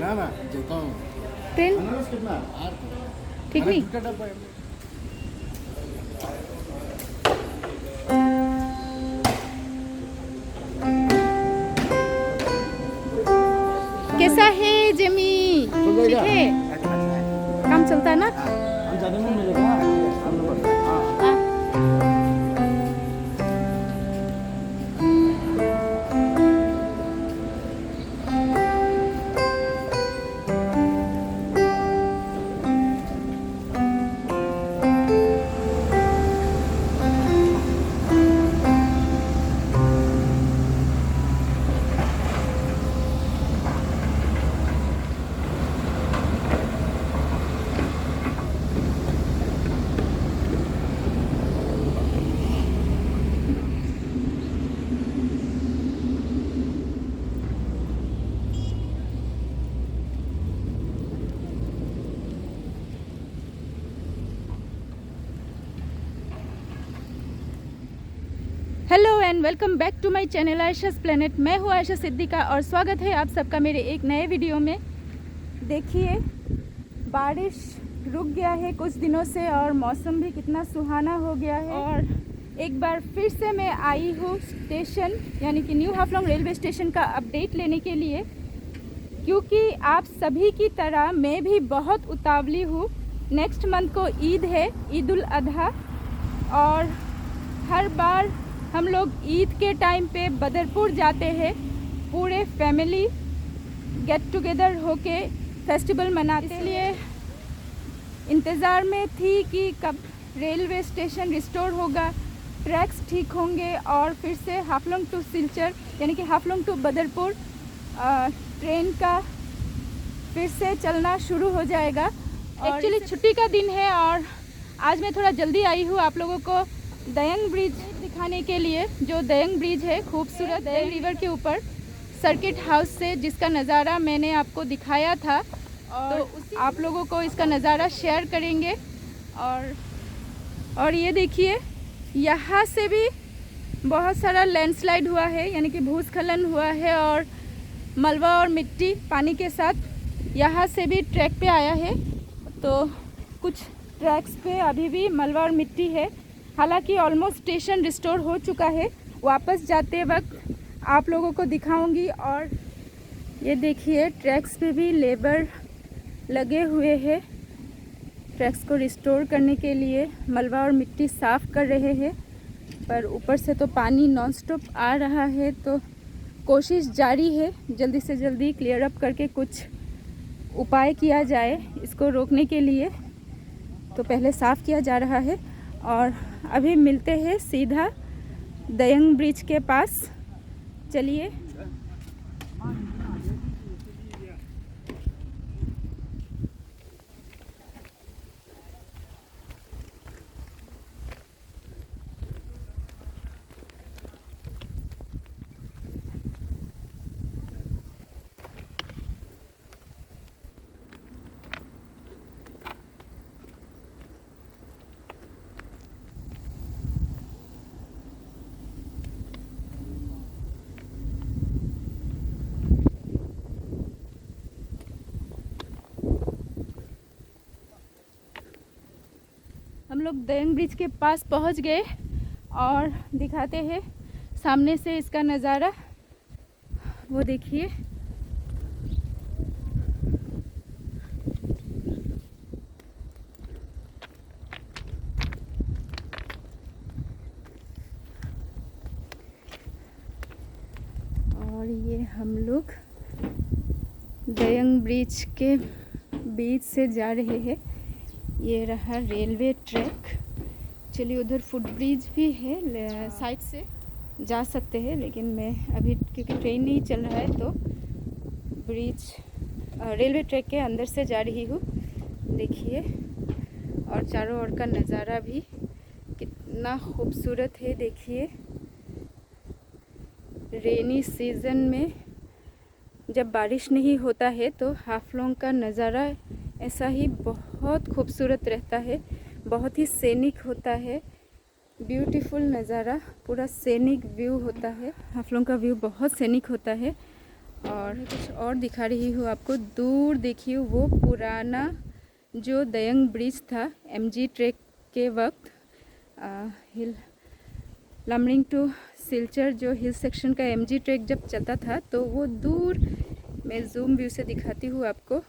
Train ठीक नहीं। कैसा है जेमी? ठीक है, काम चलता है ना? Hello and welcome back to my channel Ayesha's planet. मैं हूँ आयशा सिद्दीका और स्वागत है आप सबका मेरे एक नए वीडियो में। देखिए, बारिश रुक गया है कुछ दिनों से और मौसम भी कितना सुहाना हो गया है। और एक बार फिर से मैं आई हूँ स्टेशन यानी कि न्यू हाफलोंग रेलवे स्टेशन का अपडेट लेने के लिए, क्योंकि आप सभी की तरह मैं भी बहुत उतावली हूँ। नेक्स्ट मंथ को ईद है, ईद उल अधा, और हर बार हम लोग ईद के टाइम पे बदरपुर जाते हैं, पूरे फैमिली गेट टुगेदर होके फेस्टिवल मनाते हैं। इसलिए इंतज़ार में थी कि कब रेलवे स्टेशन रिस्टोर होगा, ट्रैक्स ठीक होंगे और फिर से हाफलोंग टू सिलचर यानी कि हाफलोंग टू बदरपुर ट्रेन का फिर से चलना शुरू हो जाएगा। एक्चुअली छुट्टी का दिन है और आज मैं थोड़ा जल्दी आई हूँ आप लोगों को दयंग ब्रिज दिखाने के लिए। जो दयंग ब्रिज है खूबसूरत दयंग रिवर के ऊपर सर्किट हाउस से, जिसका नज़ारा मैंने आपको दिखाया था, और तो आप लोगों को इसका नज़ारा शेयर करेंगे। और ये देखिए, यहाँ से भी बहुत सारा लैंडस्लाइड हुआ है यानी कि भूस्खलन हुआ है और मलबा और मिट्टी पानी के साथ यहाँ से भी ट्रैक पे आया है। तो कुछ ट्रैक्स पे अभी भी मलबा और मिट्टी है, हालांकि ऑलमोस्ट स्टेशन रिस्टोर हो चुका है। वापस जाते वक्त आप लोगों को दिखाऊंगी। और ये देखिए, ट्रैक्स पे भी लेबर लगे हुए हैं ट्रैक्स को रिस्टोर करने के लिए, मलबा और मिट्टी साफ़ कर रहे हैं। पर ऊपर से तो पानी नॉनस्टॉप आ रहा है, तो कोशिश जारी है जल्दी से जल्दी क्लियर अप करके कुछ उपाय किया जाए इसको रोकने के लिए। तो पहले साफ़ किया जा रहा है और अभी मिलते हैं सीधा दयंग ब्रिज के पास। चलिए। हम लोग दयंग ब्रिज के पास पहुंच गए और दिखाते हैं सामने से इसका नज़ारा। वो देखिए, और ये हम लोग दयंग ब्रिज के बीच से जा रहे हैं। ये रहा रेलवे ट्रैक। चलिए, उधर फुट ब्रिज भी है, साइड से जा सकते हैं, लेकिन मैं अभी क्योंकि ट्रेन नहीं चल रहा है तो ब्रिज रेलवे ट्रैक के अंदर से जा रही हूँ। देखिए, और चारों ओर का नज़ारा भी कितना खूबसूरत है। देखिए, रेनी सीज़न में जब बारिश नहीं होता है तो हाफलोंग का नज़ारा ऐसा ही बहुत खूबसूरत रहता है, बहुत ही सीनिक होता है, ब्यूटीफुल नज़ारा, पूरा सीनिक व्यू होता है। हाफलोंग का व्यू बहुत सीनिक होता है और मैं कुछ और दिखा रही हूँ आपको। दूर देखिए वो पुराना जो दयंग ब्रिज था एमजी ट्रैक के वक्त, हिल लामडिंग टू सिलचर जो हिल सेक्शन का एमजी ट्रैक जब चलता था, तो वो दूर मैं जूम व्यू से दिखाती हूँ आपको।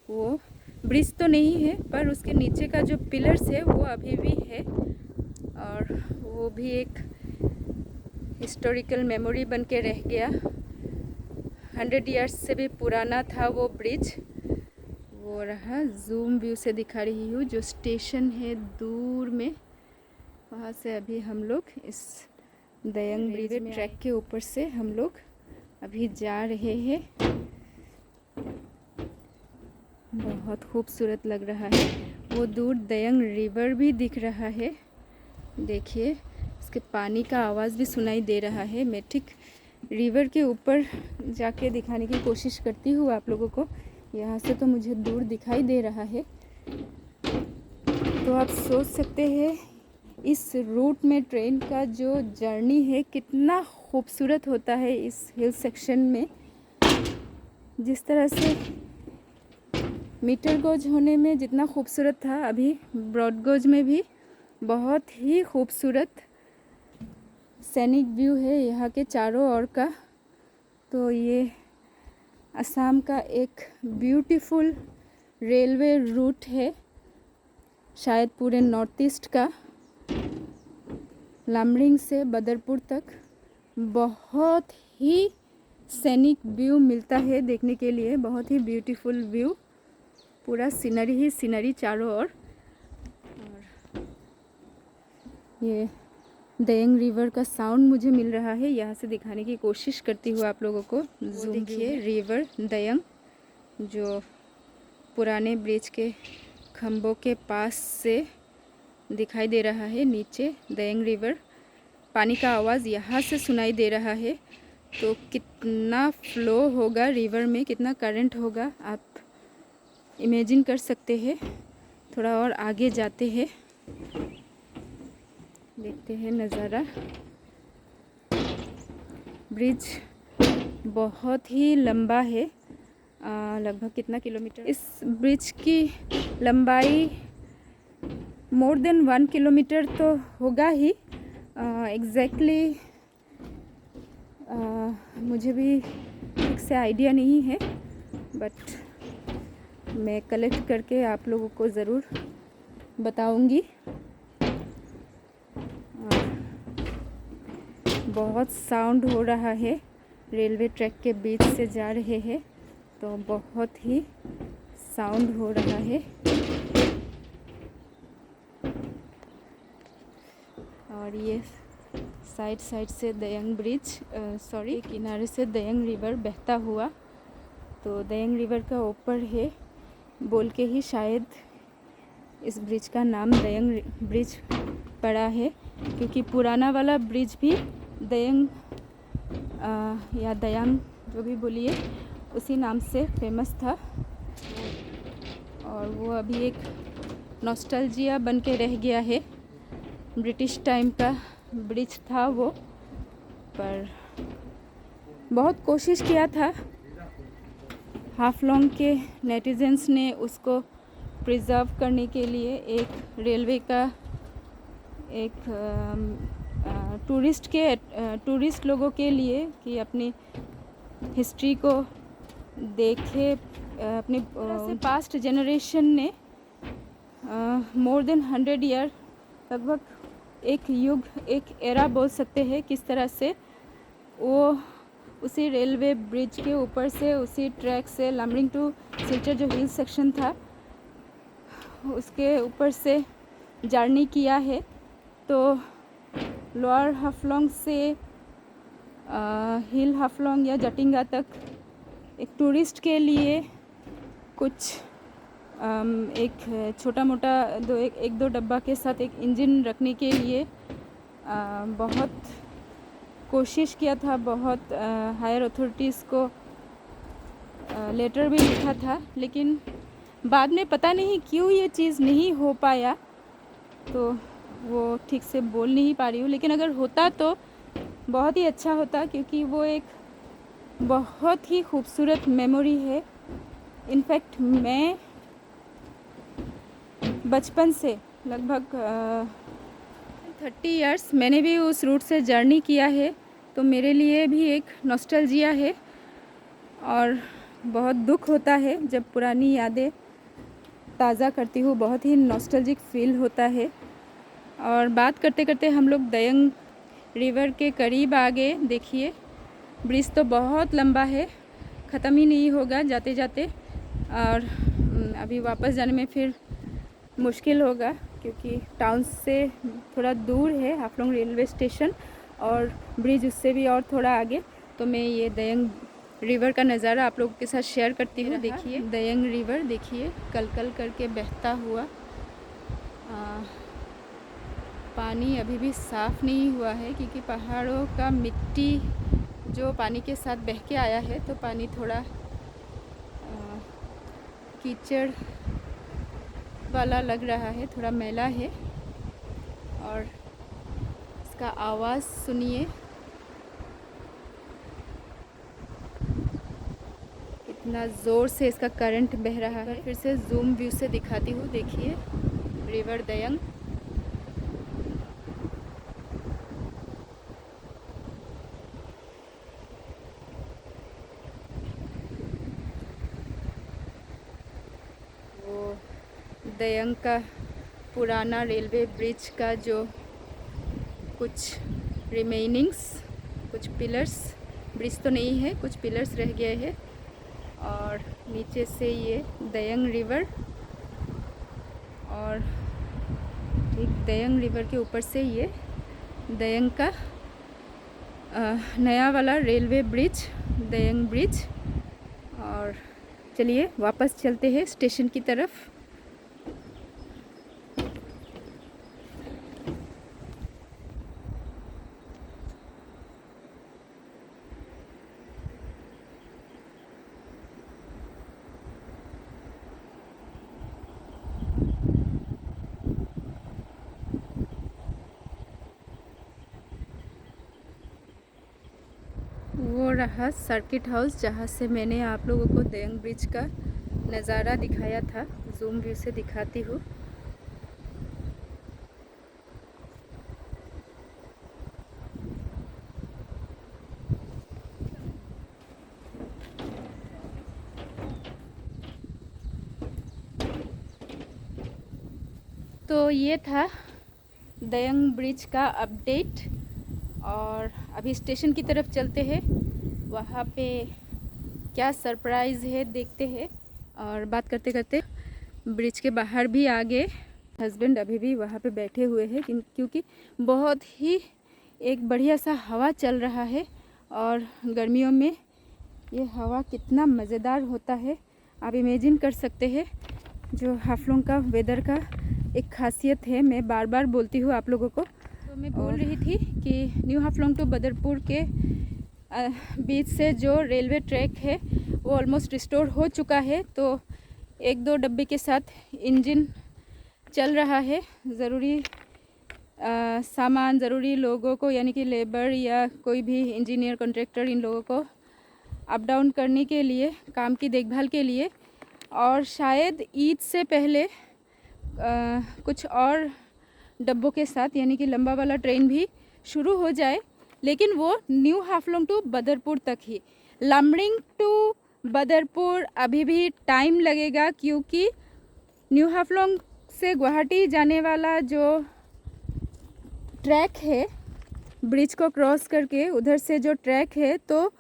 वो ब्रिज तो नहीं है पर उसके नीचे का जो पिलर्स है वो अभी भी है, और वो भी एक हिस्टोरिकल मेमोरी बन के रह गया। 100 ईयर्स से भी पुराना था वो ब्रिज। वो रहा, जूम व्यू से दिखा रही हूँ जो स्टेशन है दूर में, वहाँ से अभी हम लोग इस दयंग ब्रिज में ट्रैक के ऊपर से हम लोग अभी जा रहे हैं। बहुत खूबसूरत लग रहा है। वो दूर दयंग रिवर भी दिख रहा है, देखिए इसके पानी का आवाज़ भी सुनाई दे रहा है। मैं ठीक रिवर के ऊपर जाके दिखाने की कोशिश करती हूँ आप लोगों को। यहाँ से तो मुझे दूर दिखाई दे रहा है, तो आप सोच सकते हैं इस रूट में ट्रेन का जो जर्नी है कितना खूबसूरत होता है इस हिल सेक्शन में। जिस तरह से मीटर गोज होने में जितना खूबसूरत था, अभी ब्रॉड गोज में भी बहुत ही खूबसूरत सैनिक व्यू है यहाँ के चारों ओर का। तो ये असम का एक ब्यूटीफुल रेलवे रूट है, शायद पूरे नॉर्थ ईस्ट का। लामडिंग से बदरपुर तक बहुत ही सैनिक व्यू मिलता है देखने के लिए, बहुत ही ब्यूटीफुल व्यू, पूरा सीनरी ही सीनरी चारों ओर। और ये दयंग रिवर का साउंड मुझे मिल रहा है, यहाँ से दिखाने की कोशिश करती हूँ आप लोगों को। देखिए रिवर दयंग जो पुराने ब्रिज के खंभों के पास से दिखाई दे रहा है। नीचे दयंग रिवर, पानी का आवाज़ यहाँ से सुनाई दे रहा है। तो कितना फ्लो होगा रिवर में, कितना करंट होगा आप इमेजिन कर सकते हैं। थोड़ा और आगे जाते हैं, देखते हैं नज़ारा। ब्रिज बहुत ही लंबा है, लगभग कितना किलोमीटर, इस ब्रिज की लंबाई मोर देन 1 किलोमीटर तो होगा ही। एग्जैक्टली मुझे भी ठीक से आइडिया नहीं है, बट मैं कलेक्ट करके आप लोगों को ज़रूर बताऊंगी। बहुत साउंड हो रहा है, रेलवे ट्रैक के बीच से जा रहे हैं तो बहुत ही साउंड हो रहा है। और ये साइड से दयंग ब्रिज, किनारे से दयंग रिवर बहता हुआ, तो दयंग रिवर का ऊपर है बोल के ही शायद इस ब्रिज का नाम दयंग ब्रिज पड़ा है, क्योंकि पुराना वाला ब्रिज भी दयंग या दयांग जो भी बोलिए उसी नाम से फेमस था। और वो अभी एक नॉस्टैल्जिया बन के रह गया है। ब्रिटिश टाइम का ब्रिज था वो, पर बहुत कोशिश किया था हाफलोंग के नेटिजन्स ने उसको प्रिजर्व करने के लिए, एक रेलवे का एक टूरिस्ट लोगों के लिए कि अपनी हिस्ट्री को देखे। अपने पास्ट जनरेशन ने मोर देन 100 ईयर, लगभग एक युग, एक एरा बोल सकते हैं, किस तरह से वो उसी रेलवे ब्रिज के ऊपर से, उसी ट्रैक से लामडिंग टू सिलचर जो हिल सेक्शन था उसके ऊपर से जर्नी किया है। तो लोअर हाफलोंग से हिल हाफलोंग या जटिंगा तक एक टूरिस्ट के लिए कुछ एक छोटा मोटा एक दो डब्बा के साथ एक इंजन रखने के लिए बहुत कोशिश किया था, बहुत हायर अथॉरिटीज़ को लेटर भी लिखा था, लेकिन बाद में पता नहीं क्यों ये चीज़ नहीं हो पाया, तो वो ठीक से बोल नहीं पा रही हूँ। लेकिन अगर होता तो बहुत ही अच्छा होता, क्योंकि वो एक बहुत ही खूबसूरत मेमोरी है। इनफैक्ट मैं बचपन से लगभग 30 इयर्स मैंने भी उस रूट से जर्नी किया है, तो मेरे लिए भी एक नॉस्टैल्जिया है और बहुत दुख होता है जब पुरानी यादें ताज़ा करती हूँ। बहुत ही नॉस्टैल्जिक फील होता है। और बात करते करते हम लोग दयंग रिवर के करीब आ गए। देखिए ब्रिज तो बहुत लंबा है, ख़त्म ही नहीं होगा जाते जाते, और अभी वापस जाने में फिर मुश्किल होगा क्योंकि टाउन से थोड़ा दूर है हाफलोंग रेलवे स्टेशन और ब्रिज उससे भी और थोड़ा आगे। तो मैं ये दयंग रिवर का नज़ारा आप लोगों के साथ शेयर करती हूँ। देखिए दयंग रिवर, देखिए कल कल करके बहता हुआ। पानी अभी भी साफ़ नहीं हुआ है क्योंकि पहाड़ों का मिट्टी जो पानी के साथ बह के आया है, तो पानी थोड़ा कीचड़ वाला लग रहा है, थोड़ा मैला है। और इसका आवाज़ सुनिए, इतना ज़ोर से इसका करंट बह रहा है। फिर से जूम व्यू से दिखाती हूँ। देखिए रिवर दयंग। वो दयंग का पुराना रेलवे ब्रिज का जो कुछ रिमेनिंग्स, कुछ पिलर्स, ब्रिज तो नहीं है, कुछ पिलर्स रह गए हैं। और नीचे से ये दयंग रिवर, और ठीक दयंग रिवर के ऊपर से ये दयंग का नया वाला रेलवे ब्रिज, दयंग ब्रिज। और चलिए वापस चलते हैं स्टेशन की तरफ। वो रहा सर्किट हाउस जहाँ से मैंने आप लोगों को दयंग ब्रिज का नज़ारा दिखाया था। जूम व्यू से दिखाती हूँ। तो ये था दयंग ब्रिज का अपडेट। और अभी स्टेशन की तरफ चलते हैं, वहाँ पे क्या सरप्राइज़ है देखते हैं। और बात करते करते ब्रिज के बाहर भी आ गए। हस्बैंड अभी भी वहाँ पे बैठे हुए हैं क्योंकि बहुत ही एक बढ़िया सा हवा चल रहा है। और गर्मियों में ये हवा कितना मज़ेदार होता है आप इमेजिन कर सकते हैं। जो हाफलोंग का वेदर का एक खासियत है, मैं बार बार बोलती हूँ आप लोगों को। तो मैं बोल रही थी कि न्यू हाफलोंग टू बदरपुर के बीच से जो रेलवे ट्रैक है वो ऑलमोस्ट रिस्टोर हो चुका है। तो एक दो डब्बे के साथ इंजन चल रहा है। ज़रूरी सामान, ज़रूरी लोगों को यानी कि लेबर या कोई भी इंजीनियर, कॉन्ट्रैक्टर, इन लोगों को अप डाउन करने के लिए, काम की देखभाल के लिए। और शायद ईद से पहले कुछ और डब्बों के साथ यानी कि लंबा वाला ट्रेन भी शुरू हो जाए, लेकिन वो न्यू हाफलोंग टू बदरपुर तक ही। लामडिंग टू बदरपुर अभी भी टाइम लगेगा क्योंकि न्यू हाफलोंग से गुवाहाटी जाने वाला जो ट्रैक है, ब्रिज को क्रॉस करके उधर से जो ट्रैक है, तो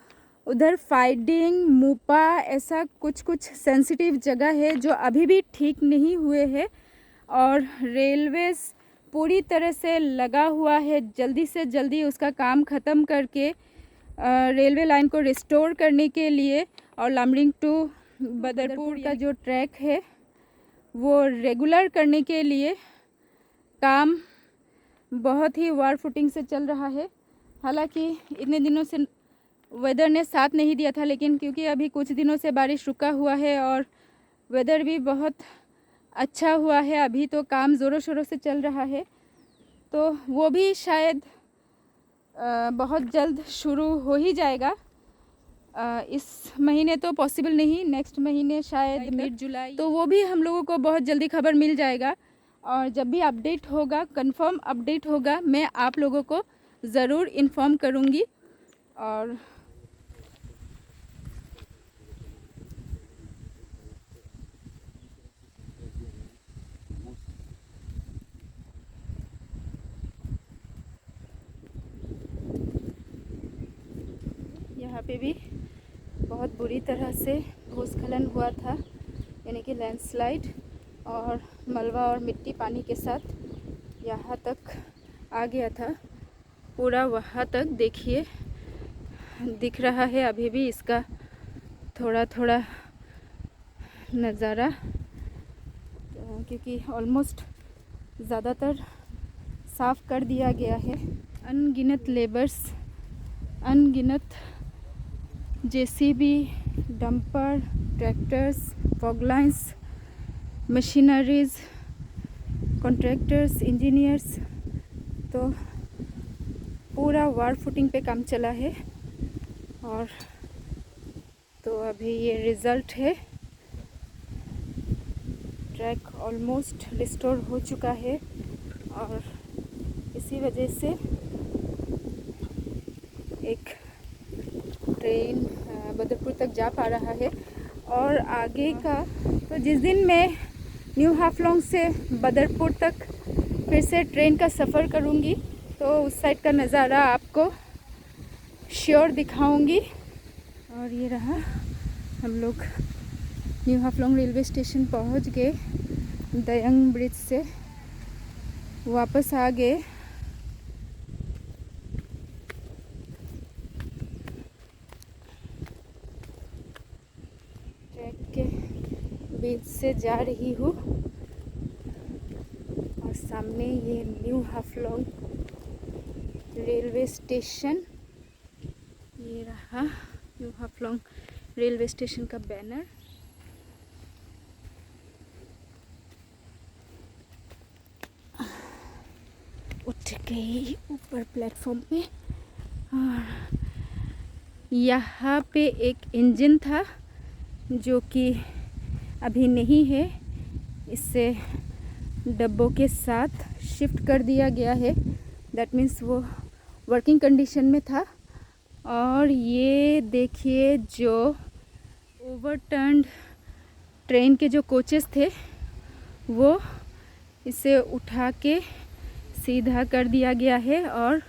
उधर फाइडिंग, मुपा, ऐसा कुछ कुछ सेंसिटिव जगह है जो अभी भी ठीक नहीं हुए हैं। और रेलवेज़ पूरी तरह से लगा हुआ है जल्दी से जल्दी उसका काम ख़त्म करके रेलवे लाइन को रिस्टोर करने के लिए। और लामडिंग टू बदरपुर का जो ट्रैक है वो रेगुलर करने के लिए काम बहुत ही वार फुटिंग से चल रहा है। हालांकि इतने दिनों से वेदर ने साथ नहीं दिया था, लेकिन क्योंकि अभी कुछ दिनों से बारिश रुका हुआ है और वेदर भी बहुत अच्छा हुआ है, अभी तो काम ज़ोरों शोरों से चल रहा है। तो वो भी शायद बहुत जल्द शुरू हो ही जाएगा। इस महीने तो पॉसिबल नहीं, नेक्स्ट महीने शायद मिड जुलाई, तो वो भी हम लोगों को बहुत जल्दी खबर मिल जाएगा। और जब भी अपडेट होगा, कंफर्म अपडेट होगा, मैं आप लोगों को ज़रूर इन्फॉर्म करूँगी। और यहाँ पे भी बहुत बुरी तरह से भूस्खलन हुआ था, यानी कि लैंडस्लाइड, और मलबा और मिट्टी पानी के साथ यहाँ तक आ गया था, पूरा वहाँ तक देखिए दिख रहा है अभी भी इसका थोड़ा थोड़ा नज़ारा, क्योंकि ऑलमोस्ट ज़्यादातर साफ़ कर दिया गया है। अनगिनत लेबर्स, अनगिनत JCB, dumper, tractors, foglights, machineries, contractors, engineers, तो पूरा वार फुटिंग पे काम चला है। और तो अभी ये रिज़ल्ट है, ट्रैक ऑलमोस्ट रिस्टोर हो चुका है, और इसी वजह से एक ट्रेन बदरपुर तक जा पा रहा है। और आगे का तो जिस दिन मैं न्यू हाफलोंग से बदरपुर तक फिर से ट्रेन का सफ़र करूँगी, तो उस साइड का नज़ारा आपको श्योर दिखाऊंगी। और ये रहा, हम लोग न्यू हाफलोंग रेलवे स्टेशन पहुंच गए, दयंग ब्रिज से वापस आ गए। ट्रैक के बीच से जा रही हूँ, और सामने ये न्यू हाफलोंग रेलवे स्टेशन, ये रहा न्यू हाफलोंग रेलवे स्टेशन का बैनर। उठ गई ऊपर प्लेटफॉर्म पे, और यहाँ पे एक इंजन था जो कि अभी नहीं है, इससे डब्बों के साथ शिफ्ट कर दिया गया है। दैट मीन्स वो वर्किंग कंडीशन में था। और ये देखिए, जो ओवरटर्न्ड ट्रेन के जो कोचेस थे वो इसे उठा के सीधा कर दिया गया है, और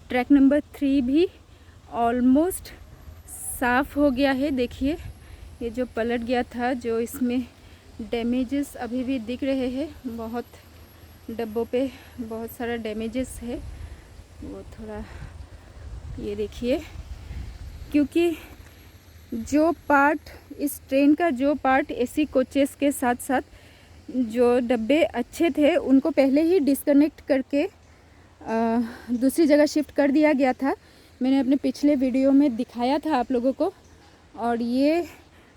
ट्रैक नंबर 3 भी ऑलमोस्ट साफ़ हो गया है। देखिए, ये जो पलट गया था, जो इसमें डैमेजेस अभी भी दिख रहे हैं, बहुत डब्बों पे बहुत सारा डैमेजेस है, वो थोड़ा ये देखिए, क्योंकि जो पार्ट इस ट्रेन का, जो पार्ट एसी कोचेस के साथ साथ जो डब्बे अच्छे थे उनको पहले ही डिस्कनेक्ट करके दूसरी जगह शिफ्ट कर दिया गया था। मैंने अपने पिछले वीडियो में दिखाया था आप लोगों को। और ये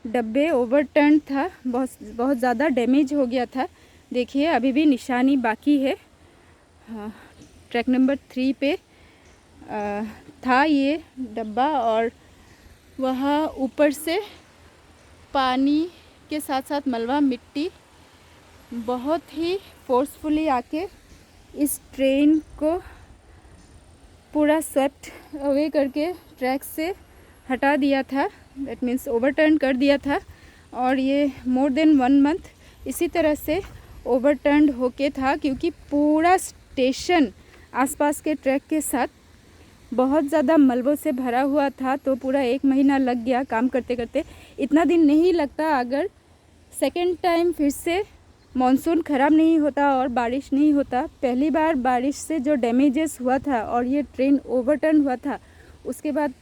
डब्बे ओवरटर्न था, बहुत ज़्यादा डैमेज हो गया था। देखिए, अभी भी निशानी बाकी है। हाँ, ट्रैक नंबर 3 पे था ये डब्बा, और वहाँ ऊपर से पानी के साथ साथ मलबा, मिट्टी बहुत ही फोर्सफुली आके इस ट्रेन को पूरा स्वेप्ट अवे करके ट्रैक से हटा दिया था। दैट मीन्स ओवरटर्न कर दिया था। और ये मोर देन 1 मंथ इसी तरह से ओवरटर्न होके था, क्योंकि पूरा स्टेशन आसपास के ट्रैक के साथ बहुत ज़्यादा मलबों से भरा हुआ था। तो पूरा 1 महीना लग गया काम करते करते। इतना दिन नहीं लगता अगर सेकेंड टाइम फिर से मॉनसून ख़राब नहीं होता और बारिश नहीं होता। पहली बार बारिश से जो डैमेजेस हुआ था और ये ट्रेन ओवरटर्न हुआ था, उसके बाद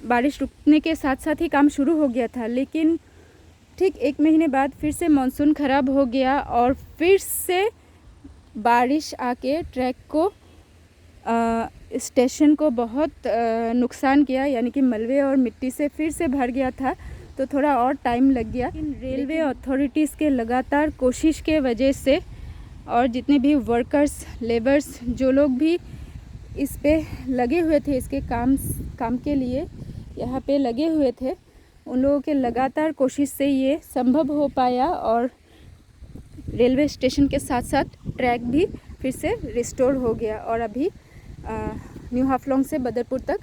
बारिश रुकने के साथ साथ ही काम शुरू हो गया था। लेकिन ठीक 1 महीने बाद फिर से मॉनसून ख़राब हो गया, और फिर से बारिश आके ट्रैक को स्टेशन को बहुत नुकसान किया, यानी कि मलबे और मिट्टी से फिर से भर गया था। तो थोड़ा और टाइम लग गया। लेकिन रेलवे अथॉरिटीज़ के लगातार कोशिश के वजह से, और जितने भी वर्कर्स, लेबर्स, जो लोग भी इस पे लगे हुए थे, इसके काम के लिए यहाँ पे लगे हुए थे, उन लोगों के लगातार कोशिश से ये संभव हो पाया और रेलवे स्टेशन के साथ साथ ट्रैक भी फिर से रिस्टोर हो गया और अभी न्यू हाफलोंग से बदरपुर तक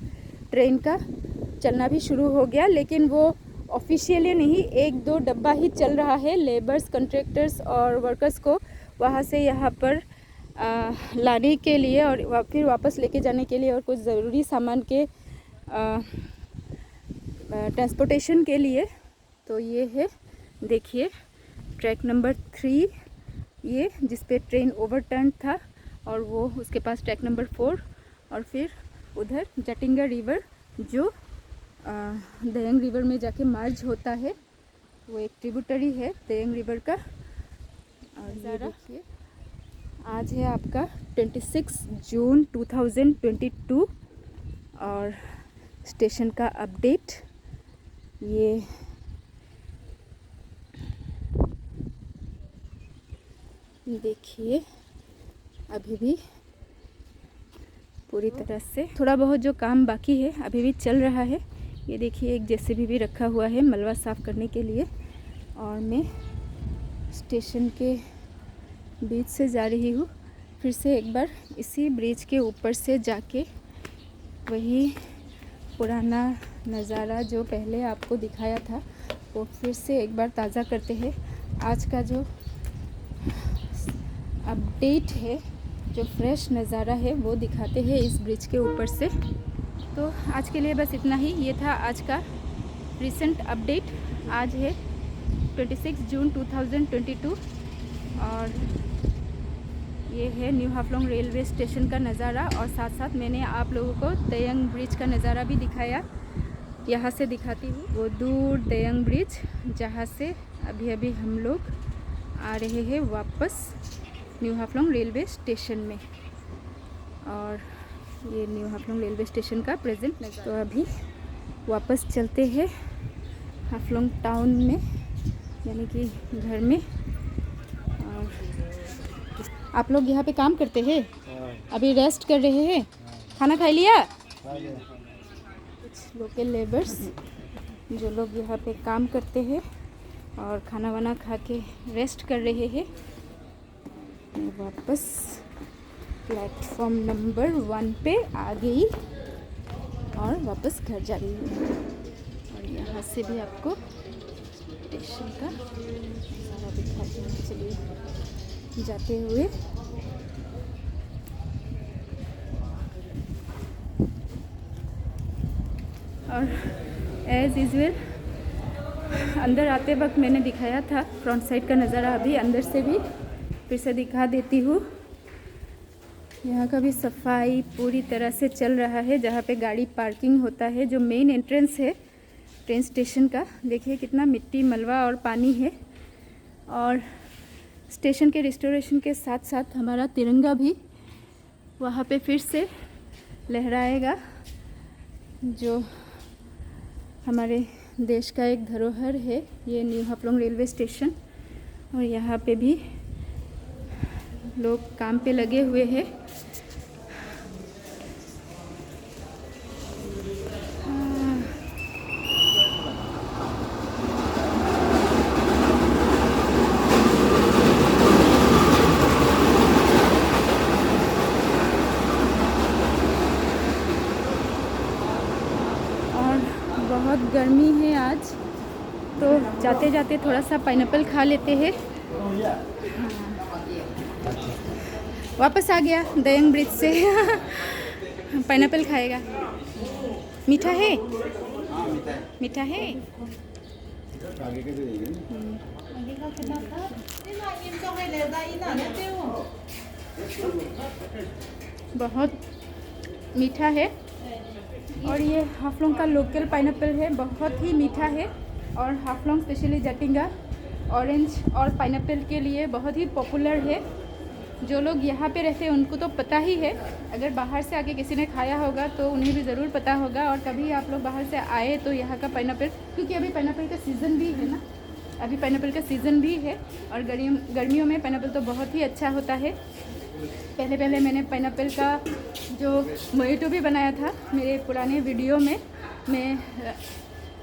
ट्रेन का चलना भी शुरू हो गया। लेकिन वो ऑफिशियली नहीं, 1-2 डब्बा ही चल रहा है लेबर्स, कॉन्ट्रैक्टर्स और वर्कर्स को वहाँ से यहाँ पर लाने के लिए और फिर वापस लेके जाने के लिए और कुछ ज़रूरी सामान के ट्रांसपोर्टेशन के लिए। तो ये है, देखिए ट्रैक नंबर 3, ये जिस पे ट्रेन ओवरटर्न था और वो उसके पास ट्रैक नंबर 4 और फिर उधर जटिंगा रिवर जो दयंग रिवर में जाके मार्ज होता है, वो एक ट्रिब्यूटरी है दयंग रिवर का। और ये देखिए आज है आपका 26 जून 2022 और स्टेशन का अपडेट ये देखिए अभी भी पूरी तरह से थोड़ा बहुत जो काम बाकी है अभी भी चल रहा है। ये देखिए एक जेसीबी भी रखा हुआ है मलबा साफ़ करने के लिए और मैं स्टेशन के बीच से जा रही हूँ। फिर से एक बार इसी ब्रिज के ऊपर से जाके वही पुराना नज़ारा जो पहले आपको दिखाया था वो फिर से एक बार ताज़ा करते हैं। आज का जो अपडेट है, जो फ्रेश नज़ारा है वो दिखाते हैं इस ब्रिज के ऊपर से। तो आज के लिए बस इतना ही। ये था आज का रिसेंट अपडेट। आज है 26 जून 2022 और ये है न्यू हाफलोंग रेलवे स्टेशन का नज़ारा और साथ साथ मैंने आप लोगों को दयंग ब्रिज का नज़ारा भी दिखाया। यहाँ से दिखाती हूँ वो दूर दयंग ब्रिज जहाँ से अभी हम लोग आ रहे हैं वापस न्यू हाफलोंग रेलवे स्टेशन में। और ये न्यू हाफलोंग रेलवे स्टेशन का प्रेजेंट नज़ारा। तो अभी वापस चलते हैं हाफलोंग टाउन में, यानी कि घर में। और आप लोग यहाँ पे काम करते हैं, अभी रेस्ट कर रहे हैं, खाना खा लिया? कुछ लोकल लेबर्स जो लोग यहाँ पे काम करते हैं और खाना वाना खा के रेस्ट कर रहे हैं। मैं वापस प्लेटफॉर्म नंबर 1 पे आ गई और वापस घर जा रही हूँ। और यहाँ से भी आपको स्टेशन का सारा दिखाते हैं। चलिए जाते हुए और एज़ यूजुअल अंदर आते वक्त मैंने दिखाया था फ्रंट साइड का नज़ारा, अभी अंदर से भी फिर से दिखा देती हूँ। यहाँ का भी सफाई पूरी तरह से चल रहा है। जहाँ पे गाड़ी पार्किंग होता है, जो मेन एंट्रेंस है ट्रेन स्टेशन का, देखिए कितना मिट्टी, मलबा और पानी है। और स्टेशन के रिस्टोरेशन के साथ साथ हमारा तिरंगा भी वहाँ पे फिर से लहराएगा, जो हमारे देश का एक धरोहर है ये न्यू हाफलोंग रेलवे स्टेशन। और यहाँ पे भी लोग काम पे लगे हुए हैं। और बहुत गर्मी है आज, तो जाते जाते थोड़ा सा पाइनएप्पल खा लेते हैं। वापस आ गया दयंग ब्रिज से पाइनएप्पल खाएगा। मीठा है? मीठा है? बहुत मीठा है। और ये हाफलोंग का लोकल पाइनएप्पल है, बहुत ही मीठा है। और हाफलोंग स्पेशली जटिंगा ऑरेंज और पाइनएप्पल के लिए बहुत ही पॉपुलर है। जो लोग यहाँ पे रहते हैं उनको तो पता ही है, अगर बाहर से आके किसी ने खाया होगा तो उन्हें भी ज़रूर पता होगा। और कभी आप लोग बाहर से आए तो यहाँ का पाइनएप्पल, क्योंकि अभी पाइनएप्पल का सीज़न भी है ना, अभी पाइनएप्पल का सीज़न भी है और गर्मियों में पाइनएप्पल तो बहुत ही अच्छा होता है। पहले मैंने पाइनएप्पल का जो मोहितो भी बनाया था मेरे पुराने वीडियो में। मैं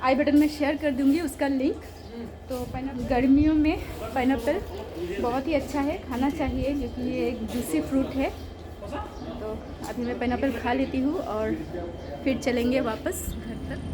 आई बटन में शेयर कर दूंगी उसका लिंक। तो गर्मियों में पाइनएप्पल बहुत ही अच्छा है, खाना चाहिए क्योंकि ये एक जूसी फ्रूट है। तो अभी मैं पाइनएप्पल खा लेती हूँ और फिर चलेंगे वापस घर तक।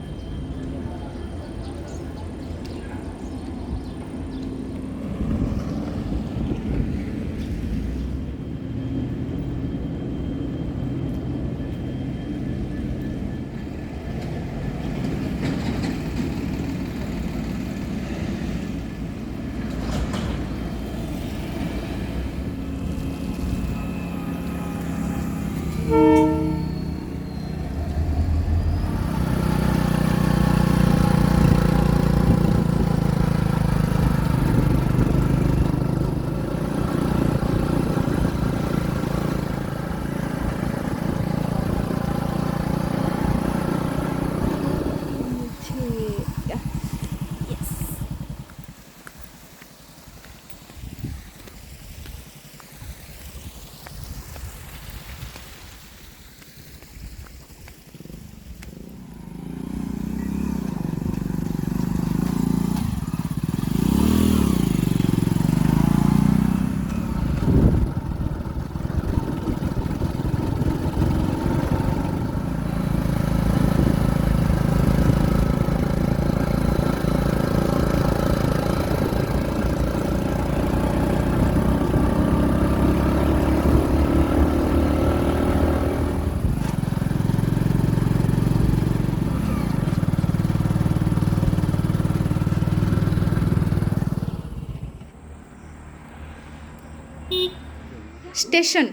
স্টেশন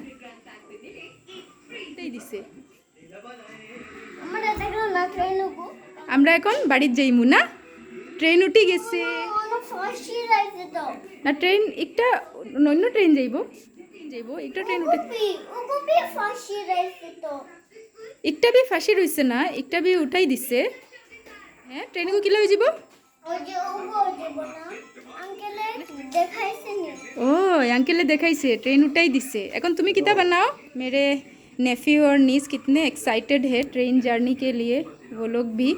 দিছে আমরা এখন বাড়ির যাইমু না, ট্রেন উঠি গেছে না, ট্রেন একটা অন্য ট্রেন যাইব একটা ট্রেন উঠে একটা বি ফাঁসি রইছে না, একটা বি উঠাই দিছে। হ্যাঁ ট্রেন কি লই যাব? ओ अंकल देखाइसे ट्रेन उठाई दिसे। এখন তুমি किता बनाओ? मेरे नेफ्यू और नीस कितने एक्साइटेड है ट्रेन जर्नी के लिए, वो लोग भी।